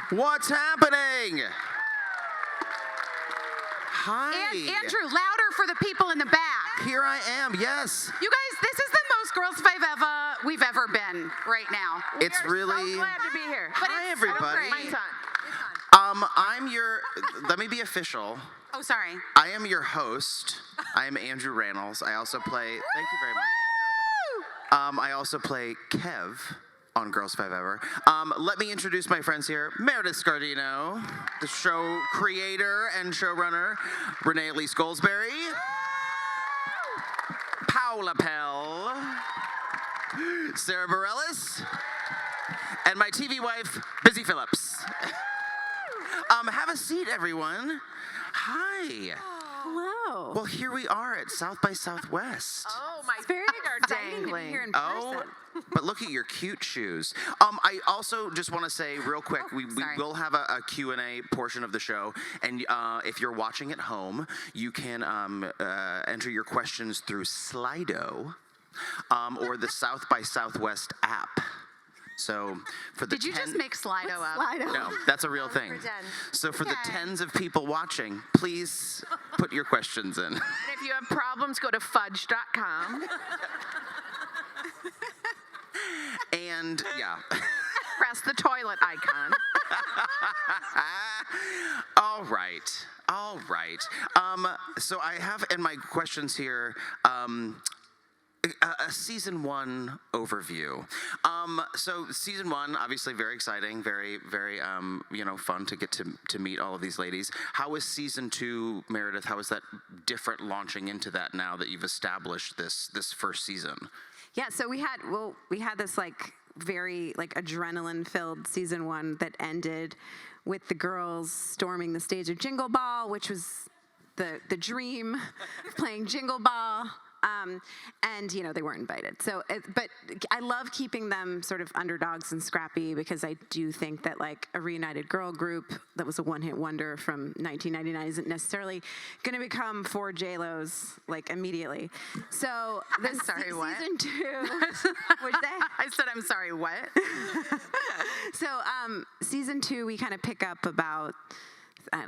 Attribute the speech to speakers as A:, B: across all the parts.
A: What's happening? Hi.
B: Andrew, louder for the people in the back.
A: Here I am, yes.
B: You guys, this is the most Girls5eva we've ever been right now.
A: It's really...
C: so glad to be here.
A: Hi, everybody.
C: Mine's on.
A: I'm your... Let me be official.
B: Oh, sorry.
A: I am your host. I am Andrew Rannells. I also play... Thank you very much. I also play Kev on Girls5eva. Let me introduce my friends here. Meredith Scardino, the show creator and showrunner, Renée Elise Goldsberry, Paula Pell, Sara Bareilles, and my TV wife, Busy Phillips. Have a seat, everyone. Hi.
D: Hello.
A: Well, here we are at South by Southwest.
C: Oh, my
D: Very
C: feet are
D: exciting to be
C: dangling.
D: here in
A: Oh,
D: person.
A: but look at your cute shoes. I also just want to say real quick, we
B: sorry.
A: will have a Q&A portion of the show, and if you're watching at home, you can enter your questions through Slido or the South by Southwest app. So for the
B: Did you just make Slido up?
D: Slido.
A: No, that's a real thing.
C: Pretend.
A: So for the
B: Okay.
A: tens of people watching, please put your questions in.
C: And if you have problems, go to fudge.com.
A: And yeah.
C: Press the toilet icon.
A: All right. So I have in my questions here a season 1 overview. So season 1, obviously very exciting, very fun to get to meet all of these ladies. How is season 2, Meredith? How is that different launching into that now that you've established this first season?
D: Yeah, so we had this very adrenaline-filled season 1 that ended with the girls storming the stage of Jingle Ball, which was the dream of playing Jingle Ball. And they weren't invited. So, but I love keeping them sort of underdogs and scrappy because I do think that a reunited girl group that was a one-hit wonder from 1999 isn't necessarily going to become 4 J-Los immediately. So this
B: sorry, what?
D: season 2, what'd you say?
B: I said, I'm sorry, what?
D: So season 2, we kind of pick up about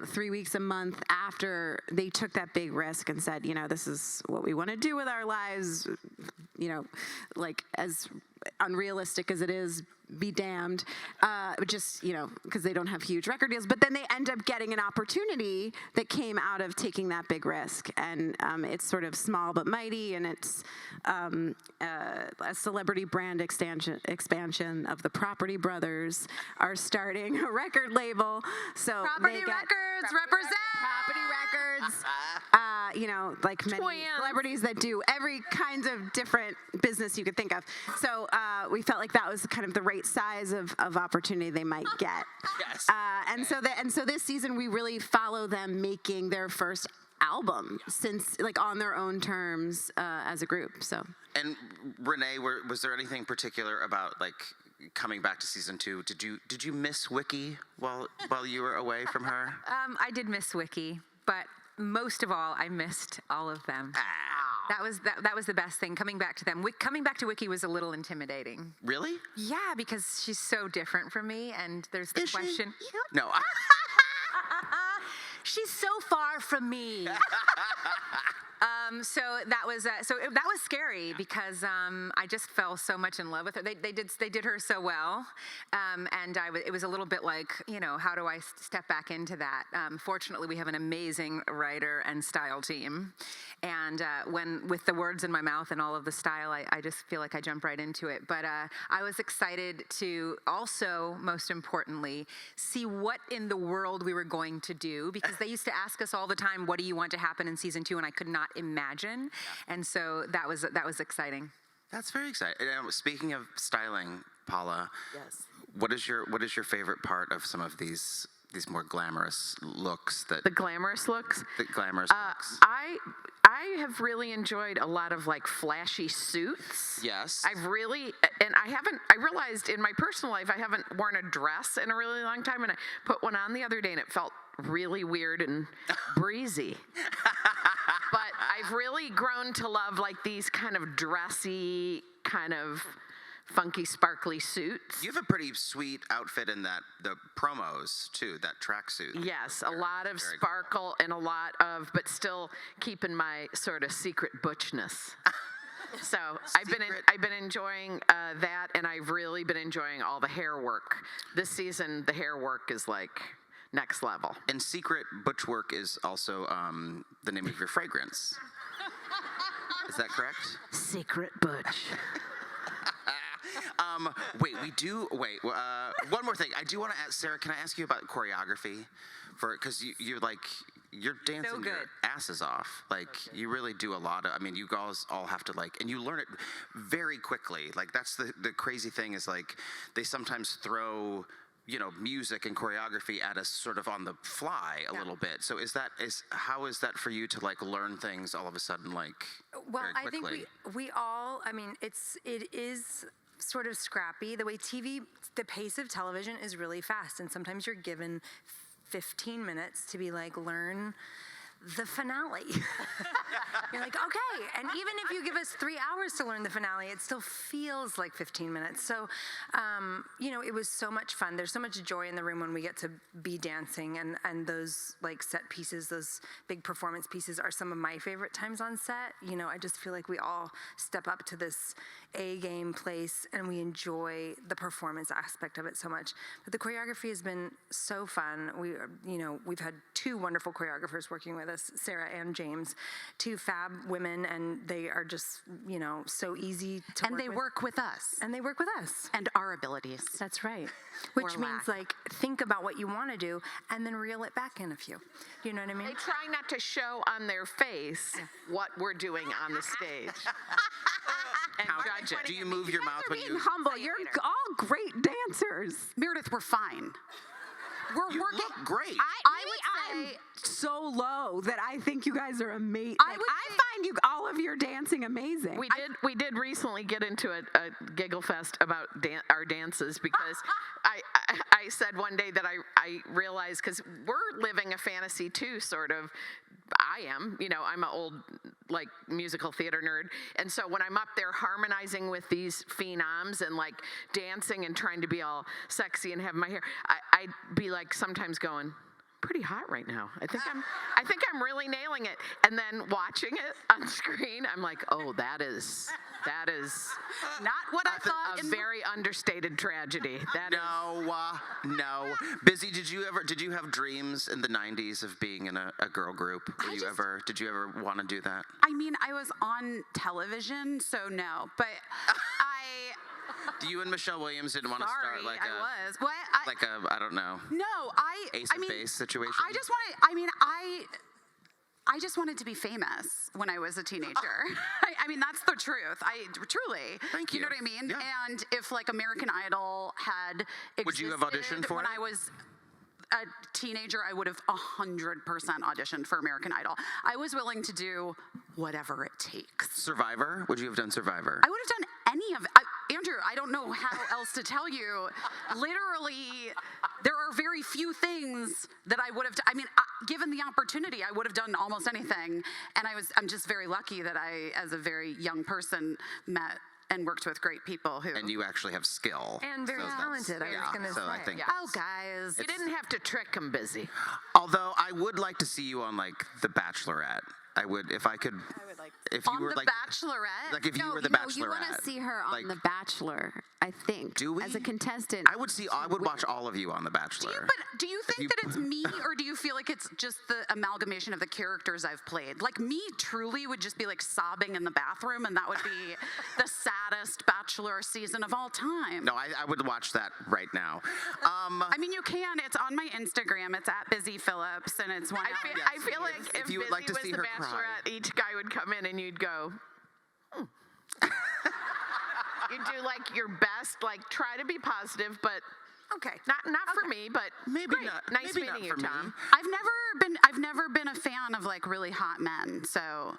D: 3 weeks, a month after they took that big risk and said, this is what we want to do with our lives, as unrealistic as it is, be damned, just, because they don't have huge record deals. But then they end up getting an opportunity that came out of taking that big risk. And it's sort of small but mighty, and it's a celebrity brand expansion of the Property Brothers are starting a record label. So
B: Property Records, represent!
D: Property Records. Many
C: Twins.
D: celebrities that do every kind of different business you could think of. So we felt like that was kind of the right size of opportunity they might get.
A: Yes.
D: And so this season we really follow them making their first album since on their own terms as a group. So. And
A: Renee, was there anything particular about coming back to season 2? Did you miss Wiki while you were away from her?
E: I did miss Wiki, but most of all, I missed all of them. That was the best thing. Coming back to them. Coming back to Wiki was a little intimidating.
A: Really?
E: Yeah, because she's so different from me, and there's the question.
A: No.
E: She's so far from me. So that was scary because I just fell so much in love with her. They did her so well, and it was a little bit how do I step back into that? Fortunately, we have an amazing writer and style team, and with the words in my mouth and all of the style, I just feel like I jump right into it. But I was excited to also, most importantly, see what in the world we were going to do, because they used to ask us all the time, what do you want to happen in season 2? And I could not imagine. And so that was exciting.
A: That's very exciting. Speaking of styling, Paula.
C: Yes.
A: What is your favorite part of some of these more glamorous looks
C: The glamorous looks?
A: The glamorous looks.
C: I have really enjoyed a lot of flashy suits.
A: Yes.
C: I realized in my personal life I haven't worn a dress in a really long time, and I put one on the other day and it felt really weird and breezy. But I've really grown to love these kind of dressy, kind of funky, sparkly suits.
A: You have a pretty sweet outfit in the promos too. That tracksuit.
C: Yes, a lot of
A: Very
C: sparkle and a lot of, but still keeping my sort of secret butchness. So I've been enjoying that, and I've really been enjoying all the hair work. This season, the hair work is like next level.
A: And secret butch work is also the name of your fragrance. Is that correct?
B: Secret butch.
A: One more thing. I do want to ask, Sarah, can I ask you about choreography? Because you're dancing your asses off. Like, you really do a lot of, I mean, you guys all have to, like, and you learn it very quickly. Like, that's the crazy thing is, like, they sometimes throw, music and choreography at us sort of on the fly a little bit. So how is that for you to, like, learn things all of a sudden, like,
F: well,
A: very
F: I
A: quickly?
F: think we all, I mean, it is sort of scrappy. The way the pace of television is really fast, and sometimes you're given 15 minutes to be like, learn the finale. You're like, okay. And even if you give us 3 hours to learn the finale, it still feels like 15 minutes. So, it was so much fun. There's so much joy in the room when we get to be dancing, and those like set pieces, those big performance pieces are some of my favorite times on set. I just feel like we all step up to this A-game place and we enjoy the performance aspect of it so much. But the choreography has been so fun. We've had 2 wonderful choreographers working with us, Sarah and James, 2 fab women, and they are just, so easy to work with.
B: And they work with us.
F: And they work with us.
B: And our abilities.
F: That's right. Which
B: Or
F: means,
B: lack.
F: like, think about what you want to do and then reel it back in a few. You know what I mean?
C: They try not to show on their face what we're doing on the stage. And judge it.
A: Do you move your mouth when
D: Being
A: you...
D: humble. You're all great dancers.
B: Meredith, we're fine. We're
A: You
B: working.
A: look great.
D: I would say so low that I think you guys are amazing. I find all of your dancing amazing.
C: We did recently get into a giggle fest about our dances because I said one day that I realized, because we're living a fantasy too, sort of. I am, I'm an old, like, musical theater nerd. And so when I'm up there harmonizing with these phenoms and, like, dancing and trying to be all sexy and have my hair, I'd be, like, sometimes going, pretty hot right now. I think I'm really nailing it. And then watching it on screen, I'm like, oh, that is
B: Not what I thought.
C: a very understated tragedy. That is.
A: No. Busy, did you have dreams in the 90s of being in a girl group? Did you ever want to do that?
B: I mean, I was on television, so no. But
A: You and Michelle Williams didn't want to start like
B: I was. What?
A: I don't know,
B: No,
A: Ace of Base situation?
B: I just wanted to be famous when I was a teenager. I mean, that's the truth. Truly.
A: Thank
B: You know
A: you.
B: what I mean?
A: Yeah.
B: And if, like, American Idol had existed
A: Would you have auditioned for
B: when
A: it?
B: I was a teenager, I would have 100% auditioned for American Idol. I was willing to do whatever it takes.
A: Survivor? Would you have done Survivor?
B: I would have done any of it. Andrew, I don't know how else to tell you. Literally, there are very few things that I would have done. I mean, given the opportunity, I would have done almost anything. And I'm just very lucky that I, as a very young person, met and worked with great people who...
A: And you actually have skill.
F: And very talented, I was going to say.
A: I think...
B: Oh, guys.
C: You didn't have to trick them, Busy.
A: Although I would like to see you on, like, The Bachelorette. I would, if I could... If you
B: On
A: were
B: The
A: like...
B: Bachelorette?
A: Like, if you were The
D: No,
A: Bachelorette.
D: you want to see her on
A: like,
D: The Bachelor, I think.
A: Do we?
D: As a contestant.
A: I would watch all of you on The Bachelor.
B: But do you think that it's me, or do you feel like it's just the amalgamation of the characters I've played? Like, me truly would just be, like, sobbing in the bathroom, and that would be the saddest Bachelor season of all time.
A: No, I would watch that right now.
B: I mean, you can. It's on my Instagram. It's at Busy Phillips, and it's one.
C: I feel like if
A: you would
C: Busy
A: like to
C: was
A: see
C: the
A: her cry.
C: Bachelorette, each guy would come in and you'd go, You'd do, like, your best, like, try to be positive, but
F: Okay.
C: not for me, but
A: Maybe
C: great.
A: not.
C: Nice
A: maybe
C: meeting
A: not
C: you,
A: for
C: Tom.
A: me.
B: I've never been a fan of, like, really hot men, so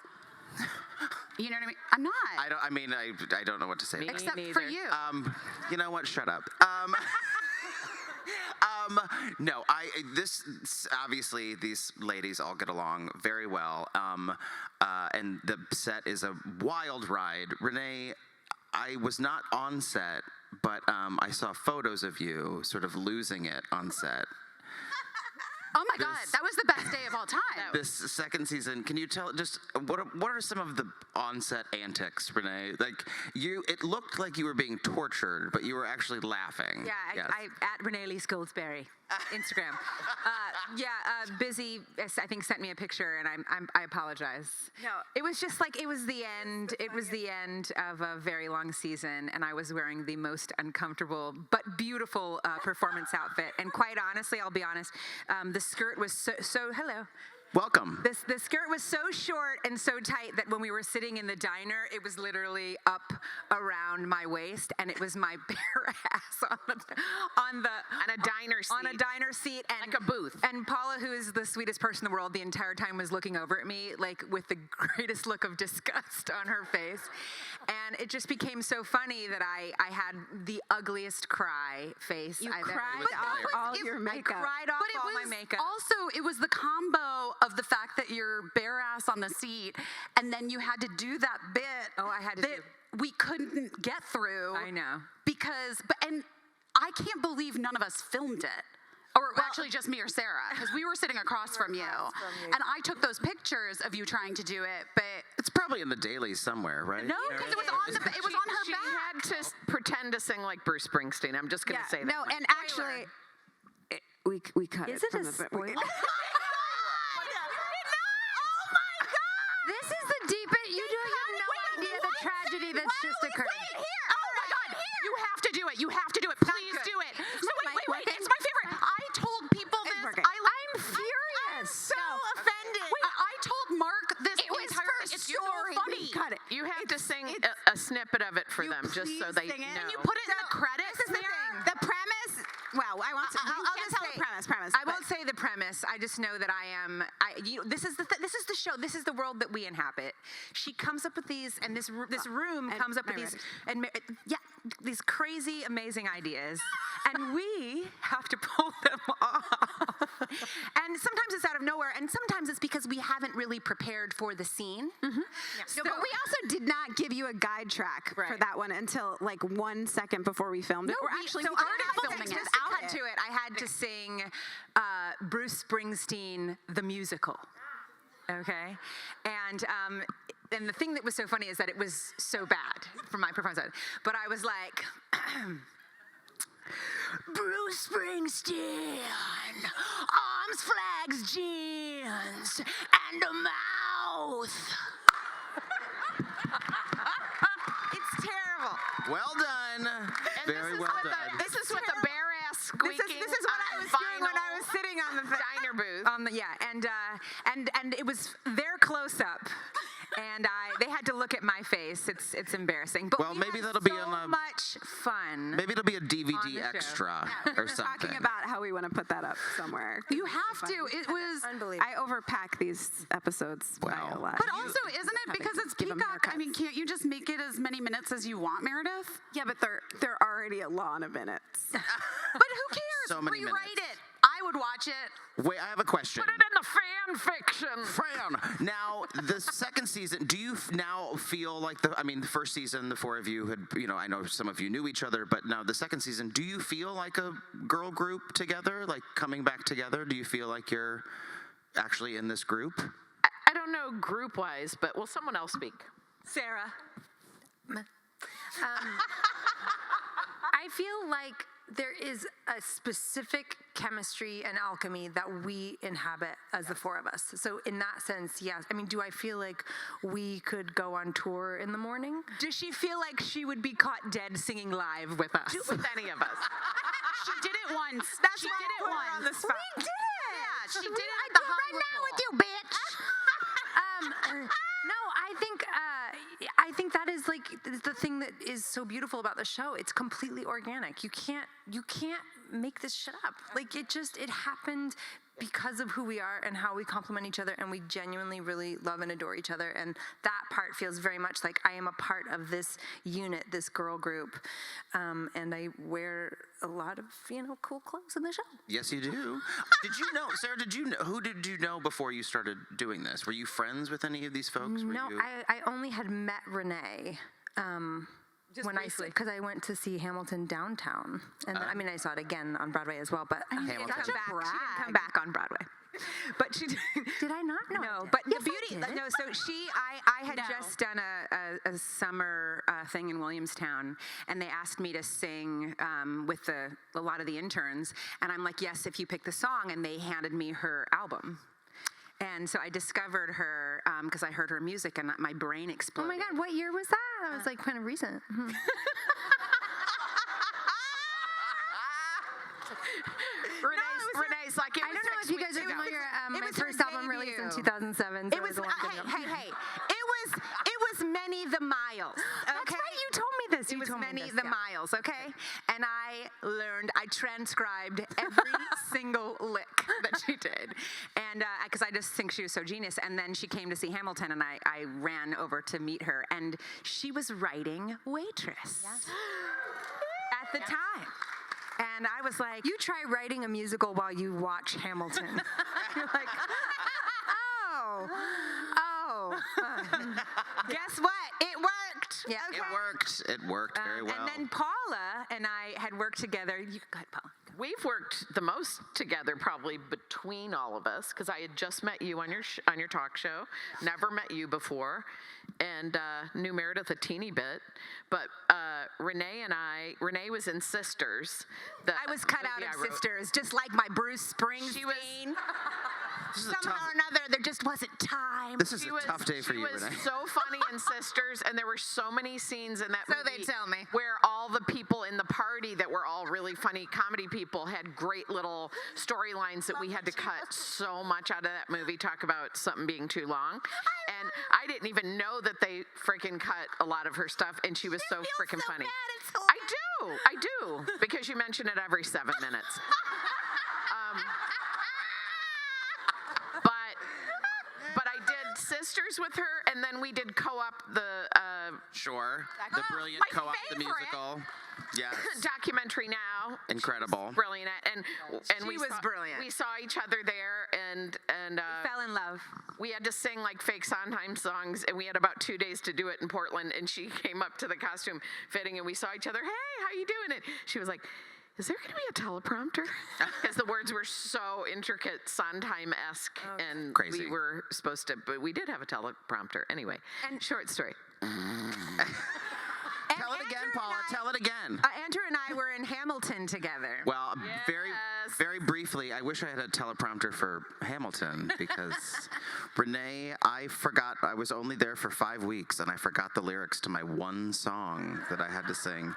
B: you know what I mean? I'm not.
A: I don't know what to say.
C: Me
B: Except
C: neither.
B: for you.
A: You know what? Shut up. No, obviously these ladies all get along very well. And the set is a wild ride. Renee, I was not on set, but I saw photos of you sort of losing it on set.
B: Oh my God, that was the best day of all time.
A: This second season, can you tell just what are some of the on-set antics, Renee? Like it looked like you were being tortured, but you were actually laughing.
E: Yeah,
A: Yes.
E: I at Renée Elise Goldsberry, Instagram. Busy, I think, sent me a picture, and I apologize.
D: No.
E: It was just like it was the end. It was the end of a very long season, and I was wearing the most uncomfortable but beautiful performance outfit. And quite honestly, I'll be honest, the skirt was so hello.
A: Welcome.
E: The skirt was so short and so tight that when we were sitting in the diner, it was literally up around my waist, and it was my bare ass on
C: a diner seat.
E: On a diner seat, and
C: like a booth.
E: And Paula, who is the sweetest person in the world, the entire time was looking over at me like with the greatest look of disgust on her face, and it just became so funny that I had the ugliest cry face.
D: You
E: I've ever
D: cried
E: seen.
D: off all your makeup.
E: I cried off
B: But it
E: all
B: was
E: my makeup.
B: also, it was the combo of the fact that you're bare ass on the seat, and then you had to do that bit.
E: Oh, I had to
B: that
E: do.
B: we couldn't get through.
E: I know.
B: And I can't believe none of us filmed it. Or actually just me or Sarah, because we were sitting across from you. And I took those pictures of you trying to do it, but
A: It's probably in the dailies somewhere, right?
B: no, because it was on her
C: She
B: back.
C: had to pretend to sing like Bruce Springsteen. I'm just going to say that.
D: No, and actually, we cut
F: Is
D: it
F: it
D: from
F: a
D: the
F: spoiler?
G: This is the deepest. You don't have no idea the tragedy that's just occurred.
B: Oh my God! You have to do it. You have to do it. Please do it. So wait. It's my favorite. I told people this.
D: working.
B: I'm
G: furious.
B: so offended. Wait, I told Mark this entire thing. It's so funny.
D: Cut it.
C: You have to sing a snippet of it for them, just so they know.
B: Can you put it in the credits?
D: This is the thing. The premise. Well, I won't.
E: I'll
D: Can't
E: just
D: tell
E: say
D: the premise.
E: I won't say the premise. I just know that this is the show. This is the world that we inhabit. She comes up with these, and this room comes up with these, these crazy, amazing ideas, and we have to pull them off. And sometimes it's out of nowhere, and sometimes it's because we haven't really prepared for the scene.
D: No, but we also did not give you a guide track for
E: Right.
D: that one until like 1 second before we filmed it. Or actually,
E: so
D: we
E: already
D: had
E: filming
D: to
E: it.
D: just
E: Cut to it. I had to sing Bruce Springsteen the musical. Okay, and the thing that was so funny is that it was so bad from my performance. But I was like, Bruce Springsteen, arms, flags, jeans, and a mouth. It's terrible.
A: Well done. Very well done.
C: This is with the bare ass squeaking.
E: This is what I was doing when I was sitting on the
C: diner booth.
E: And it was their close up, and they had to look at my face. It's embarrassing. But
A: Well,
E: we
A: maybe
E: had
A: that'll be
E: so
A: on a-
E: much fun.
A: Maybe it'll be a
E: On the
A: DVD
E: show.
A: extra or something.
D: talking about how we want to put that up somewhere.
B: You have to. It was.
F: Unbelievable.
D: I overpack these episodes by a lot.
B: But also, isn't it because it's
D: give 'em
B: Peacock? I
D: haircuts.
B: mean, can't you just make it as many minutes as you want, Meredith?
D: Yeah, but they're already a lot of minutes.
B: But who cares?
A: So many
B: Rewrite
A: minutes.
B: it. I would watch it.
A: Wait, I have a question.
C: Put it in the fan fiction.
A: Fran, now the second season, do you now feel like the first season, the four of you had, I know some of you knew each other, but now the second season, do you feel like a girl group together, like coming back together? Do you feel like you're actually in this group?
C: I don't know group-wise, but will someone else speak?
E: Sarah.
F: I feel like there is a specific chemistry and alchemy that we inhabit as the four of us. So in that sense, yes. I mean, do I feel like we could go on tour in the morning?
E: Does she feel like she would be caught dead singing live with us?
C: With any of us.
B: She did it once.
E: That's
B: she
E: why
B: did
E: I
B: it
E: put her
B: once.
E: on the spot.
B: We did. Yeah, she did it
G: I
B: at the
G: do it right
B: Hollywood
G: now with
B: Bowl.
G: you, bitch.
F: No, I think that is like the thing that is so beautiful about the show. It's completely organic. You can't make this shit up. Like it happened because of who we are and how we complement each other, and we genuinely really love and adore each other. And that part feels very much like I am a part of this unit, this girl group, and I wear a lot of cool clothes in the show.
A: Yes, you do. Did you know, Sarah, who did you know before you started doing this? Were you friends with any of these folks?
F: No, I only had met Renee because I went to see Hamilton downtown, and then, I mean I saw it again on Broadway as well. But
A: Hamilton.
E: She didn't come back on Broadway. But she
F: did I not?
E: No, but the beauty. No, so I had just done a summer thing in Williamstown, and they asked me to sing with a lot of the interns, and I'm like, yes, if you pick the song, and they handed me her album. And so I discovered her because I heard her music, and my brain
F: Oh
E: exploded.
F: my God, what year was that? That was like kind of recent.
C: Renee's like, it was
F: I don't know if you guys are familiar. My first album released in 2007. So
E: It was
F: a long time ago.
E: hey. It was Many the Miles. Okay?
F: That's right. You told me this.
E: It
F: You
E: was
F: told me
E: Many
F: this,
E: the
F: yeah.
E: Miles, okay? And I transcribed every single lick that she did. And because I just think she was so genius. And then she came to see Hamilton, and I ran over to meet her. And she was writing Waitress at the time. And I was like,
F: You try writing a musical while you watch Hamilton. You're like, oh.
E: guess what? It worked.
F: Yeah.
E: Okay.
A: It worked very well.
E: And then Paula and I had worked together. You go ahead, Paula.
C: We've worked the most together probably between all of us because I had just met you on your talk show, never met you before, and knew Meredith a teeny bit. But Renee was in Sisters.
E: I was cut out of Sisters, just like my Bruce Springsteen. Somehow or another, there just wasn't time.
A: This is a tough day for you,
C: She was
A: Renee.
C: so funny in Sisters, and there were so many scenes in that
E: So
C: movie.
E: they tell me.
C: Where all the people in the party that were all really funny comedy people had great little storylines that we had to cut so much out of that movie. Talk about something being too long. And I didn't even know that they freaking cut a lot of her stuff, and she was so freaking funny. I do, because you mention it every 7 minutes. But I did Sisters with her, and then we did Co-op the
A: Sure. The brilliant
E: my
A: Co-op, the
E: favorite.
A: musical. Yes.
C: documentary now.
A: Incredible.
C: Brilliant, and
E: She was brilliant.
C: We saw each other there, and
E: Fell in love.
C: we had to sing like fake Sondheim songs, and we had about 2 days to do it in Portland. And she came up to the costume fitting, and we saw each other. Hey, how you doing? And she was like, is there going to be a teleprompter? Because the words were so intricate, Sondheim-esque, and
A: Crazy.
C: we were supposed to, but we did have a teleprompter. Anyway, and short story.
A: Tell it again, Paula. Tell it again.
E: Andrew and I were in Hamilton together.
A: Well, very,
C: Yes.
A: very briefly, I wish I had a teleprompter for Hamilton because Renee, I forgot, I was only there for 5 weeks and I forgot the lyrics to my one song that I had to sing.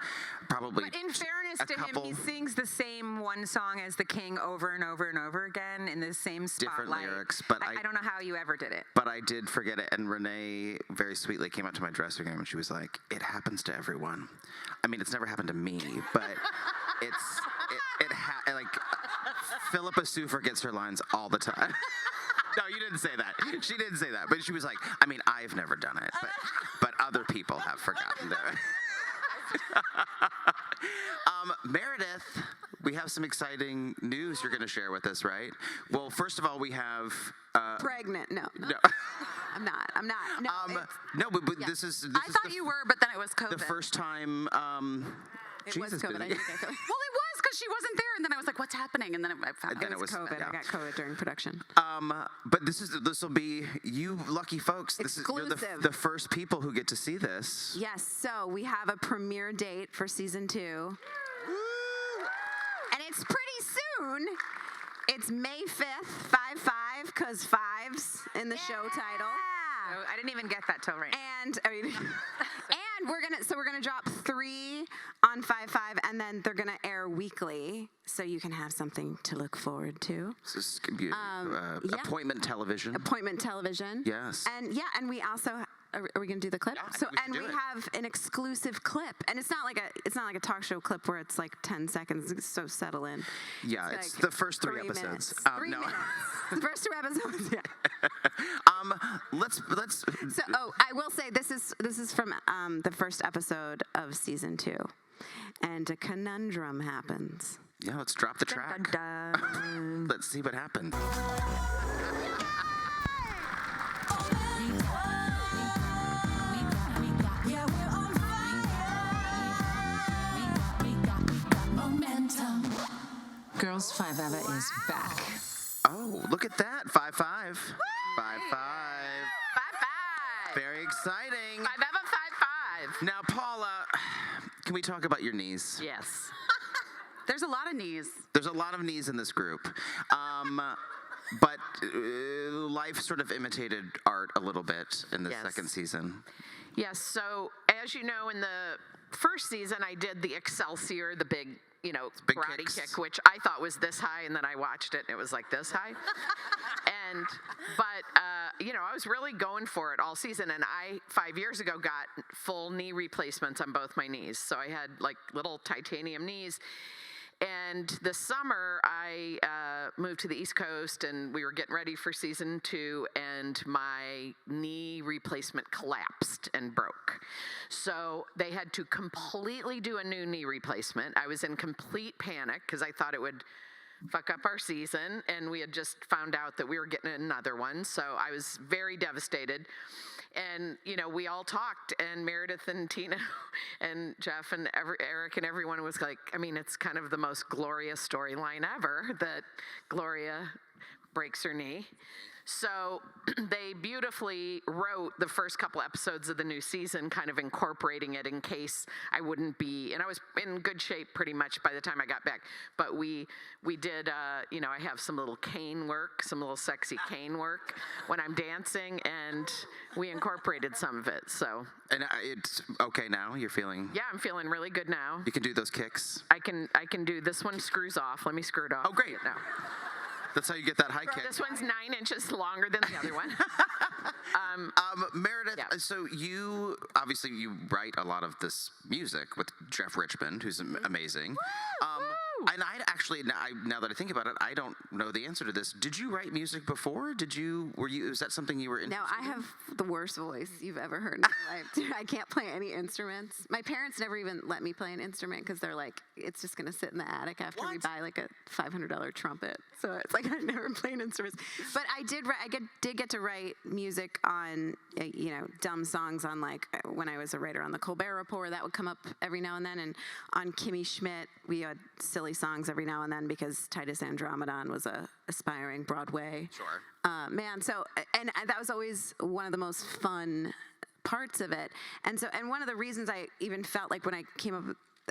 A: Probably
E: But in fairness
A: a
E: to him, he
A: couple
E: sings the same one song as the King over and over and over again in the same spotlight.
A: different lyrics, but
E: I don't know how you ever did it.
A: But I did forget it, and Renee very sweetly came up to my dressing room and she was like, "It happens to everyone. I mean, it's never happened to me, but like Philippa Sue forgets her lines all the time." No, you didn't say that. She didn't say that, but she was like, "I mean, I've never done it, but other people have forgotten their." Meredith, we have some exciting news you're going to share with us, right? Well, first of all, we have.
D: Pregnant? No,
A: No.
D: I'm not. No,
A: No, but this is.
B: I thought you were, but then it was COVID.
A: The first time.
D: it was COVID. I didn't get COVID.
B: Well, it was because she wasn't there, and then I was like, "What's happening?" And then I found
A: Then
B: out.
A: it was
D: COVID.
A: yeah.
D: I got COVID during production.
A: But this will be you lucky folks. You're
D: Exclusive.
A: the first people who get to see this.
D: Yes, so we have a premiere date for season 2. And it's pretty soon. It's May 5th, 5/5, because 5's in the show title.
E: Oh, I didn't even get that till right now.
D: And and we're gonna drop 3 on 5/5, and then they're gonna air weekly, so you can have something to look forward to.
A: This is gonna be appointment television.
D: Appointment television.
A: Yes.
D: And we also are we gonna do the clip?
A: Yeah, I think we should do it.
D: have an exclusive clip, and it's not like a talk show clip where it's like 10 seconds. So settle in.
A: Yeah, it's
D: like
A: the first 3
D: 3
A: episodes.
D: minutes.
A: No.
D: Minutes. The first 2 episodes. Yeah.
A: Let's.
D: So, I will say this is from the first episode of season 2, and a conundrum happens.
A: Yeah, let's drop the track.
D: Dun, dun.
A: Let's see what happens.
H: Girls5eva is back.
A: Oh, look at that. 5-5. 5-5.
C: 5-5.
A: Very exciting.
C: 5-5.
A: Now, Paula, can we talk about your knees?
C: Yes.
B: There's a lot of knees.
A: There's a lot of knees in this group. But life sort of imitated art a little bit in the
C: Yes.
A: second season.
C: Yes, so as you know, in the first season, I did the Excelsior, the big,
A: Big
C: karate
A: kicks.
C: kick, which I thought was this high, and then I watched it, and it was like this high. But I was really going for it all season, and I, 5 years ago, got full knee replacements on both my knees. So I had like little titanium knees. And this summer, I moved to the East Coast, and we were getting ready for season 2, and my knee replacement collapsed and broke. So they had to completely do a new knee replacement. I was in complete panic because I thought it would fuck up our season, and we had just found out that we were getting another one. So I was very devastated. And, we all talked, and Meredith and Tina and Jeff and Eric and everyone was like, it's kind of the most glorious storyline ever that Gloria breaks her knee. So they beautifully wrote the first couple episodes of the new season, kind of incorporating it in case I wouldn't be, and I was in good shape pretty much by the time I got back. But we did, I have some little cane work, some little sexy cane work when I'm dancing, and we incorporated some of it. So.
A: And it's okay now? You're feeling?
C: Yeah, I'm feeling really good now.
A: You can do those kicks?
C: I can do, this one screws off. Let me screw it off.
A: Oh, great.
C: Now.
A: That's how you get that high kick.
C: This one's 9 inches longer than the other one.
A: Meredith,
C: Yeah.
A: so you write a lot of this music with Jeff Richmond, who's amazing. And now that I think about it, I don't know the answer to this. Did you write music before? Is that something you were interested
D: Now, I have the worst voice you've ever heard in my life. I can't play any instruments. My parents never even let me play an instrument because they're like, it's just going to sit in the attic after we buy like a $500 trumpet. So it's like I never played instruments. But I did get to write music on, dumb songs on like when I was a writer on the Colbert Report. That would come up every now and then. And on Kimmy Schmidt, we had silly songs every now and then because Titus Andromedon was a aspiring Broadway man. So, and that was always one of the most fun parts of it. And one of the reasons I even felt like when I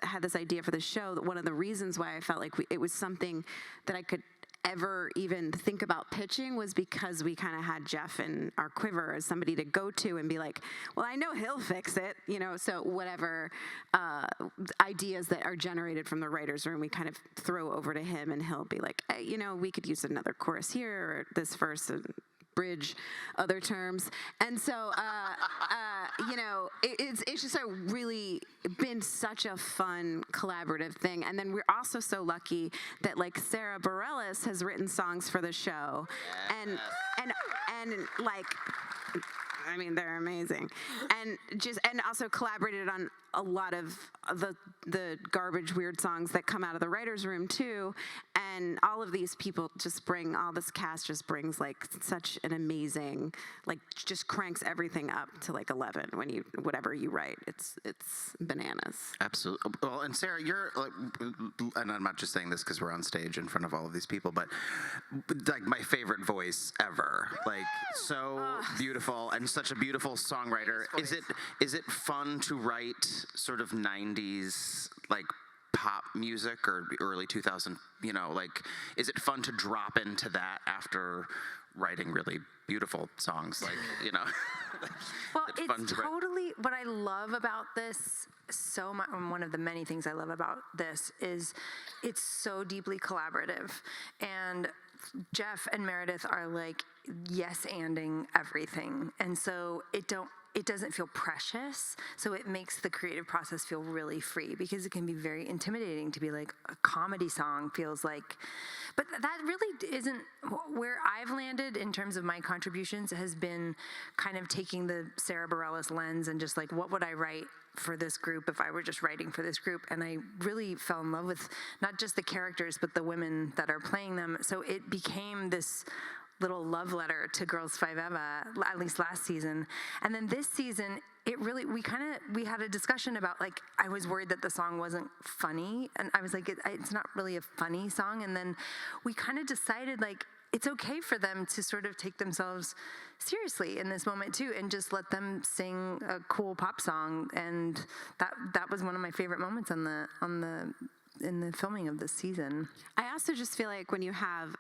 D: had this idea for the show, that one of the reasons why I felt like it was something that I could ever even think about pitching was because we kind of had Jeff in our quiver as somebody to go to and be like, well, I know he'll fix it, so whatever ideas that are generated from the writer's room, we kind of throw over to him, and he'll be like, hey, we could use another chorus here, or this verse and bridge, other terms. And so, it's just really been such a fun collaborative thing. And then we're also so lucky that like Sara Bareilles has written songs for the show, and like, they're amazing, and also collaborated on a lot of the garbage weird songs that come out of the writer's room too. And all of these people this cast just brings like such an amazing, like just cranks everything up to like 11 when whatever you write. It's bananas.
A: Absolutely. Well, and Sarah, you're like, and I'm not just saying this because we're on stage in front of all of these people, but like my favorite voice ever. Like so beautiful and such a beautiful songwriter. Is it fun to write sort of 90s like pop music or early 2000, is it fun to drop into that after writing really beautiful songs,
F: Well, it's totally what I love about this so much. One of the many things I love about this is it's so deeply collaborative, and Jeff and Meredith are like yes-anding everything, and so it doesn't feel precious, so it makes the creative process feel really free, because it can be very intimidating to be like, a comedy song feels like, but that really isn't where I've landed in terms of my contributions. Has been kind of taking the Sara Bareilles lens and just like, what would I write for this group if I were just writing for this group? And I really fell in love with not just the characters, but the women that are playing them. So it became this little love letter to Girls5eva, at least last season. And then this season, it really, we had a discussion about, like, I was worried that the song wasn't funny. And I was like, it's not really a funny song. And then we kind of decided, like, it's okay for them to sort of take themselves seriously in this moment too, and just let them sing a cool pop song. And that was one of my favorite moments in the filming of this season.
D: I also just feel like when you have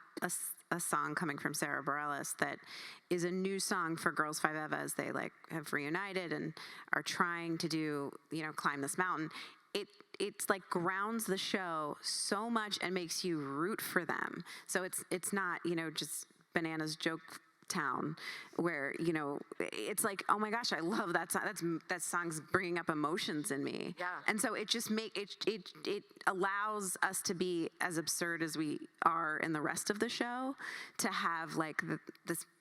D: a song coming from Sara Bareilles that is a new song for Girls5eva as they like have reunited and are trying to do, Climb This Mountain, it's like grounds the show so much and makes you root for them. So it's not, just bananas joke town where it's like, oh my gosh, I love that song. That song's bringing up emotions in me.
C: Yeah.
D: And so it just it allows us to be as absurd as we are in the rest of the show, to have like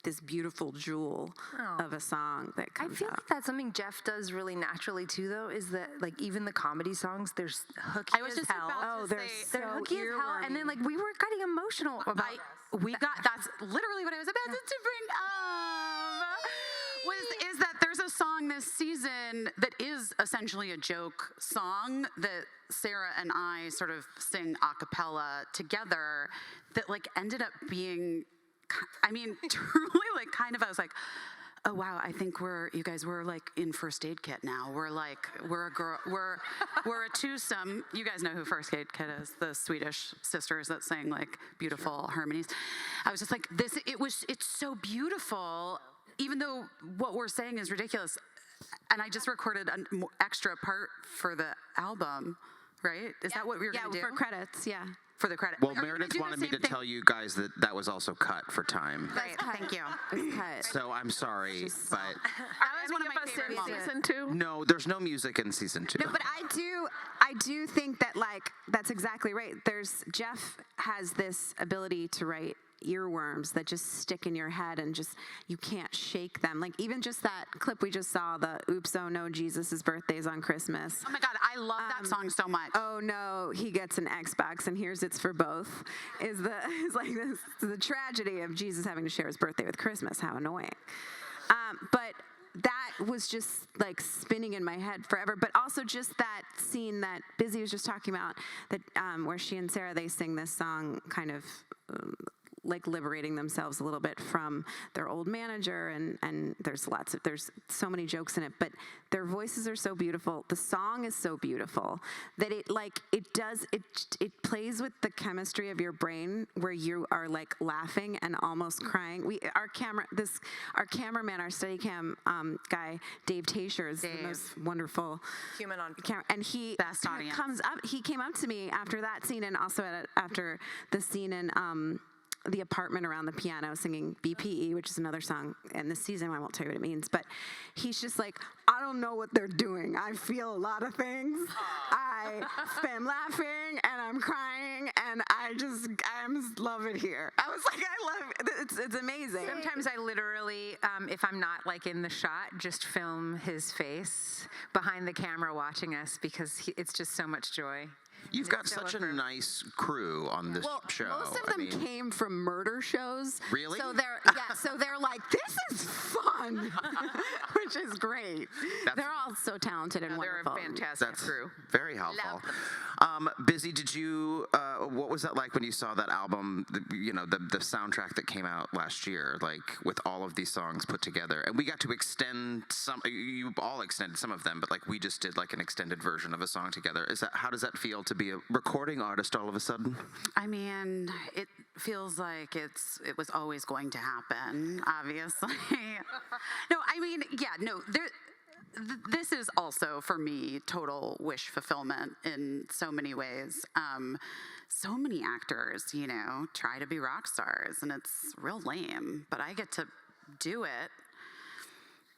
D: this beautiful jewel of a song that comes
F: I feel
D: out.
F: like that's something Jeff does really naturally too, though, is that like even the comedy songs, there's hooky
B: I was
F: as
B: just
F: hell.
B: about to say,
F: They're hooky as hell, and then like we were getting emotional about.
B: That's literally what I was about to bring up. Is that there's a song this season that is essentially a joke song that Sarah and I sort of sing a cappella together that like ended up being, truly like kind of, I was like, oh wow, I think you guys were like in First Aid Kit now. We're a girl, we're a twosome. You guys know who First Aid Kit is, the Swedish sisters that sang like beautiful harmonies. I was just like, it's so beautiful, even though what we're saying is ridiculous. And I just recorded an extra part for the album, right? Is that what we were going to do?
D: Yeah, for credits, yeah.
B: For the credit.
A: Well,
B: Are we gonna
A: Meredith
B: do the
A: wanted me
B: same
A: to
B: thing?
A: tell you guys that was also cut for time.
B: Right, thank you.
D: It's cut.
A: So I'm sorry, but
B: That was one of my favorite moments.
C: Season 2?
A: no, there's no music in season 2.
D: No, but I do think that like that's exactly right. Jeff has this ability to write earworms that just stick in your head and just you can't shake them. Like even just that clip we just saw, the "Oops, oh no, Jesus' birthday's on Christmas."
B: Oh my God, I love that song so much.
D: Oh no, he gets an Xbox and here's it's for both. Is like this the tragedy of Jesus having to share his birthday with Christmas. How annoying. But that was just like spinning in my head forever. But also just that scene that Busy was just talking about, that where she and Sarah, they sing this song kind of like liberating themselves a little bit from their old manager, and there's so many jokes in it, but their voices are so beautiful. The song is so beautiful that it plays with the chemistry of your brain where you are like laughing and almost crying. Our cameraman, our Steadicam guy, Dave Tasher, is the most wonderful
F: Human on
D: camera, and he
B: Best audience.
D: He came up to me after that scene, and also after the scene in the apartment around the piano singing BPE, which is another song in this season. I won't tell you what it means, but he's just like, I don't know what they're doing. I feel a lot of things. I am laughing and I'm crying and I just love it here. I was like, I love it. It's amazing.
E: Sometimes I literally, if I'm not like in the shot, just film his face behind the camera watching us because it's just so much joy.
A: You've got such a nice crew on this show.
D: Most of them came from murder shows.
A: Really?
D: So they're like, this is fun, which is great. They're all so talented and
C: They're
D: wonderful.
C: a fantastic
A: That's
C: crew.
A: very helpful. Busy, did you? What was that like when you saw that album? The soundtrack that came out last year, like with all of these songs put together, and we got to extend some. You all extended some of them, but like we just did like an extended version of a song together. How does that feel to be a recording artist all of a sudden?
B: I mean, it feels like it was always going to happen, obviously. No, I mean, yeah, no, this is also, for me, total wish fulfillment in so many ways. So many actors, try to be rock stars, and it's real lame, but I get to do it